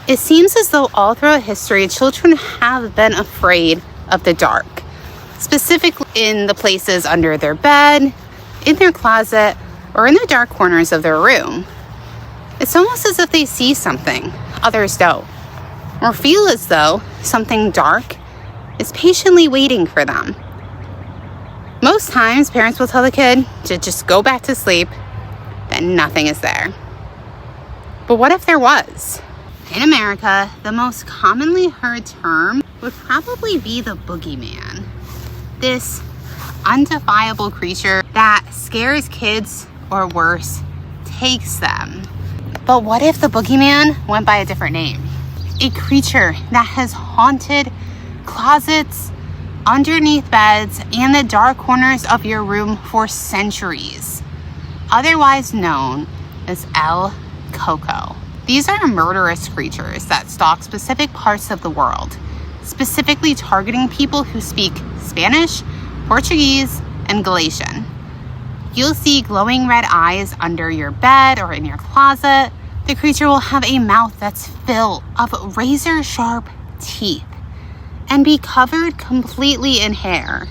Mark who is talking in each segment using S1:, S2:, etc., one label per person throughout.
S1: It seems as though all throughout history, children have been afraid of the dark, specifically in the places under their bed, in their closet, or in the dark corners of their room. It's almost as if they see something others don't, or feel as though something dark is patiently waiting for them. Most times, parents will tell the kid to just go back to sleep, that nothing is there. But what if there was? In America, the most commonly heard term would probably be the boogeyman. This undefinable creature that scares kids, or worse, takes them. But what if the boogeyman went by a different name? A creature that has haunted closets, underneath beds, and the dark corners of your room for centuries, otherwise known as El Coco. These are murderous creatures that stalk specific parts of the world, specifically targeting people who speak Spanish, Portuguese, and Galician. You'll see glowing red eyes under your bed or in your closet. The creature will have a mouth that's filled of razor-sharp teeth and be covered completely in hair.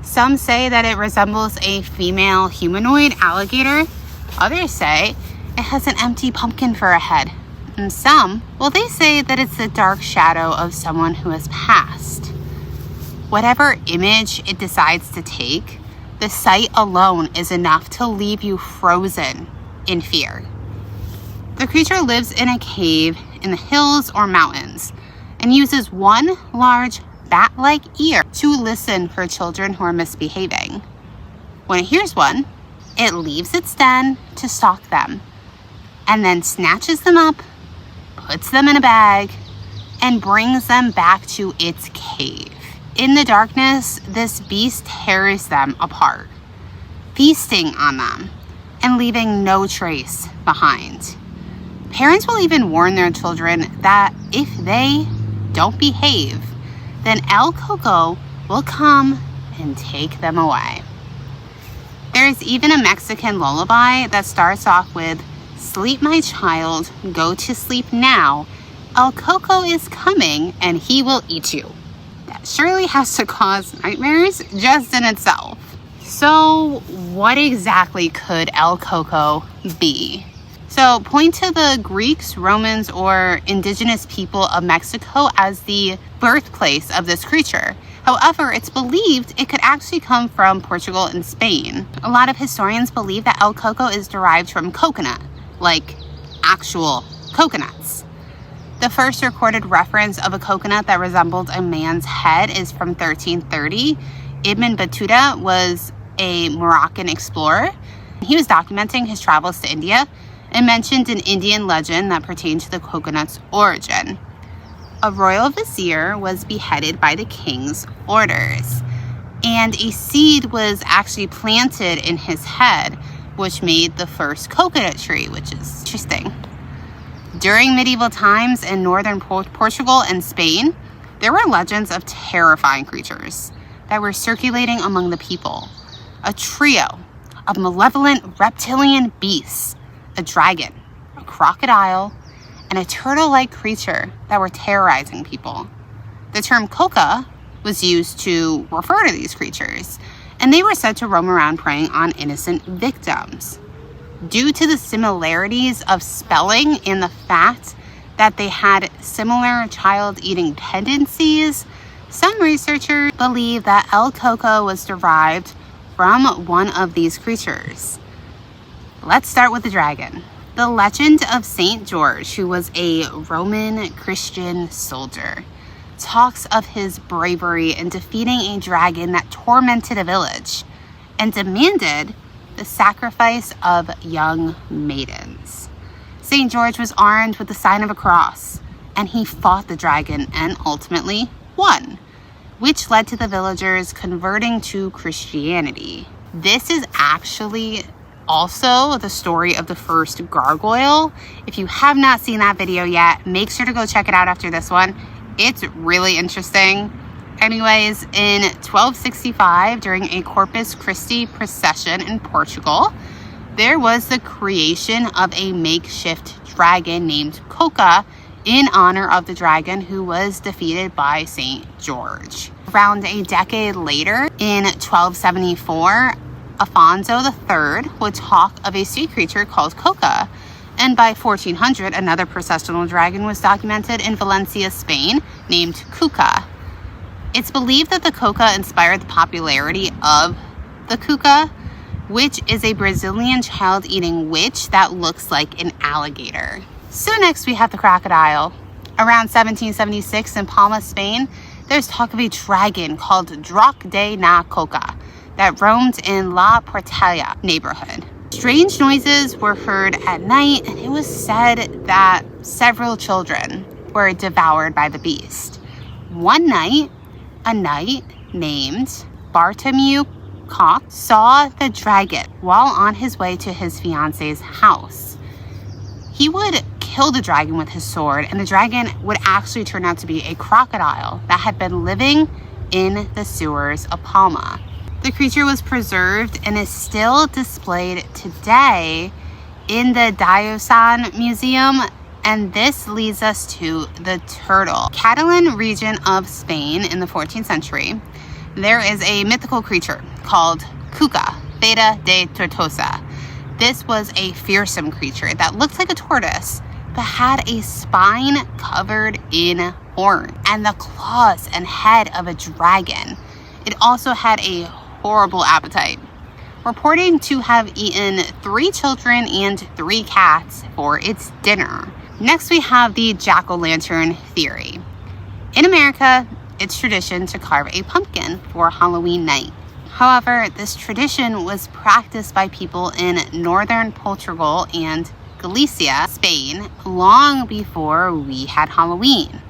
S1: Some say that it resembles a female humanoid alligator. Others say it has an empty pumpkin for a head. And some, well, they say that it's the dark shadow of someone who has passed. Whatever image it decides to take, the sight alone is enough to leave you frozen in fear. The creature lives in a cave in the hills or mountains and uses one large bat-like ear to listen for children who are misbehaving. When it hears one, it leaves its den to stalk them and then snatches them up, puts them in a bag, and brings them back to its cave. In the darkness, this beast tears them apart, feasting on them and leaving no trace behind. Parents will even warn their children that if they don't behave, then El Coco will come and take them away. There's even a Mexican lullaby that starts off with, "Sleep, my child, go to sleep now. El Coco is coming and he will eat you." That surely has to cause nightmares just in itself. So what exactly could El Coco be? So point to the Greeks, Romans, or indigenous people of Mexico as the birthplace of this creature. However, it's believed it could actually come from Portugal and Spain. A lot of historians believe that El Coco is derived from coconut, like actual coconuts. The first recorded reference of a coconut that resembled a man's head is from 1330. Ibn Battuta was a Moroccan explorer. He was documenting his travels to India and mentioned an Indian legend that pertained to the coconut's origin. A royal vizier was beheaded by the king's orders, and a seed was actually planted in his head, which made the first coconut tree, which is interesting. During medieval times in northern Portugal and Spain, there were legends of terrifying creatures that were circulating among the people. A trio of malevolent reptilian beasts, a dragon, a crocodile, and a turtle-like creature that were terrorizing people. The term coca was used to refer to these creatures, and they were said to roam around preying on innocent victims. Due to the similarities of spelling and the fact that they had similar child-eating tendencies, some researchers believe that El Coco was derived from one of these creatures. Let's start with the dragon. The legend of Saint George, who was a Roman Christian soldier, talks of his bravery in defeating a dragon that tormented a village and demanded the sacrifice of young maidens. Saint George was armed with the sign of a cross, and he fought the dragon and ultimately won, which led to the villagers converting to Christianity. This is actually also the story of the first gargoyle. If you have not seen that video yet, make sure to go check it out after this one. It's really interesting. Anyways, in 1265, during a Corpus Christi procession in Portugal, there was the creation of a makeshift dragon named Coca in honor of the dragon who was defeated by St. George. Around a decade later, in 1274, Alfonso III would talk of a sea creature called Coco, and by 1400, another processional dragon was documented in Valencia, Spain, named Cuca. It's believed that the Coco inspired the popularity of the Cuca, which is a Brazilian child-eating witch that looks like an alligator. So next we have the crocodile. Around 1776 in Palma, Spain, there's talk of a dragon called Drac de na Coca that roamed in La Portella neighborhood. Strange noises were heard at night, and it was said that several children were devoured by the beast. One night, a knight named Bartholomew Koch saw the dragon while on his way to his fiance's house. He would kill the dragon with his sword, and the dragon would actually turn out to be a crocodile that had been living in the sewers of Palma. The creature was preserved and is still displayed today in the Diocese Museum, and this leads us to the turtle. Catalan region of Spain in the 14th century, there is a mythical creature called Cuca, Beta de Tortosa. This was a fearsome creature that looked like a tortoise, but had a spine covered in horn and the claws and head of a dragon. It also had a horrible appetite, reporting to have eaten 3 children and 3 cats for its dinner. Next, we have the jack-o'-lantern theory. In America, it's tradition to carve a pumpkin for Halloween night. However, this tradition was practiced by people in northern Portugal and Galicia, Spain, long before we had Halloween.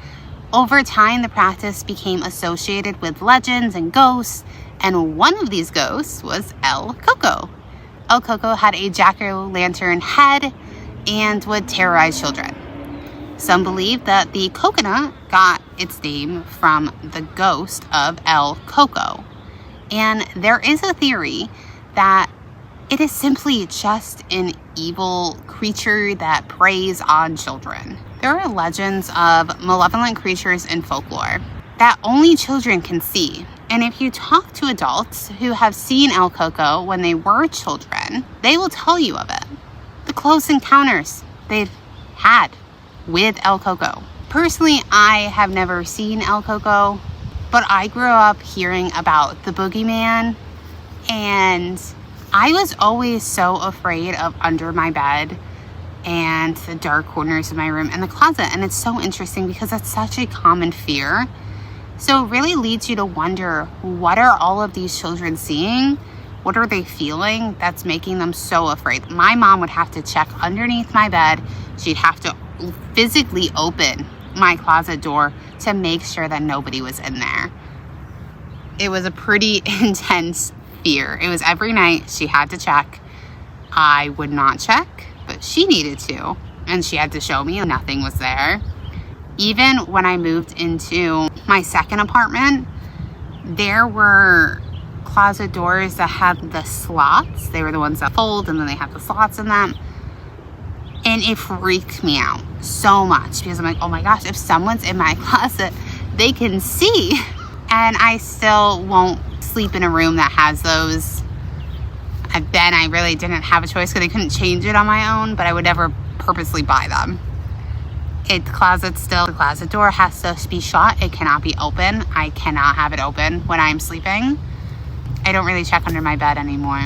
S1: Over time, the practice became associated with legends and ghosts, and one of these ghosts was El Coco. El Coco had a jack-o'-lantern head and would terrorize children. Some believe that the coconut got its name from the ghost of El Coco. And there is a theory that it is simply just an evil creature that preys on children. There are legends of malevolent creatures in folklore that only children can see. And if you talk to adults who have seen El Coco when they were children, they will tell you of it. The close encounters they've had with El Coco. Personally, I have never seen El Coco, but I grew up hearing about the Boogeyman, and I was always so afraid of under my bed and the dark corners of my room and the closet. And it's so interesting because that's such a common fear. So it really leads you to wonder, what are all of these children seeing? What are they feeling that's making them so afraid? My mom would have to check underneath my bed. She'd have to physically open my closet door to make sure that nobody was in there. It was a pretty intense fear. It was every night she had to check. I would not check, but she needed to, and she had to show me nothing was there. Even when I moved into my second apartment, there were closet doors that had the slots. They were the ones that fold, and then they have the slots in them. And it freaked me out so much because I'm like, oh my gosh, if someone's in my closet, they can see. And I still won't sleep in a room that has those. Then I really didn't have a choice because I couldn't change it on my own, but I would never purposely buy them. The closet door has to be shut. It cannot be open. I cannot have it open when I'm sleeping. I don't really check under my bed anymore,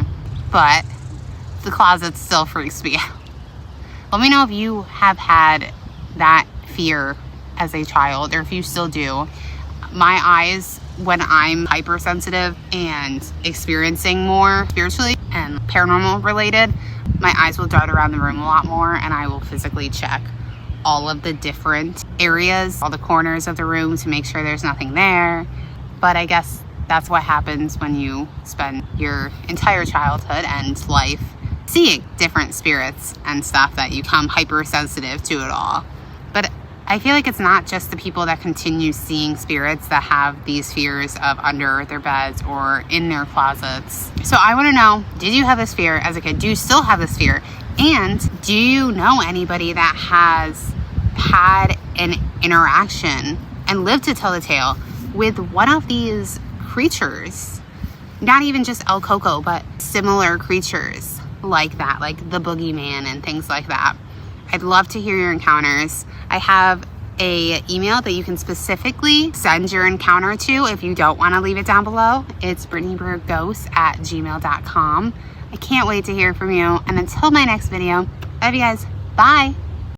S1: but the closet still freaks me out. Let me know if you have had that fear as a child, or if you still do. My eyes, when I'm hypersensitive and experiencing more spiritually and paranormal related, my eyes will dart around the room a lot more, and I will physically check all of the different areas, all the corners of the room to make sure there's nothing there. But I guess that's what happens when you spend your entire childhood and life seeing different spirits and stuff, that you become hypersensitive to it all. But I feel like it's not just the people that continue seeing spirits that have these fears of under their beds or in their closets. So I want to know, did you have this fear as a kid? Do you still have this fear? And do you know anybody that has had an interaction and lived to tell the tale with one of these creatures. Not even just El Coco, but similar creatures like that, like the Boogeyman and things like that. I'd love to hear your encounters. I have a email that you can specifically send your encounter to if you don't want to leave it down below. It's BrittanyBurgGhosts@gmail.com. I can't wait to hear from you. And until my next video, love you guys. Bye.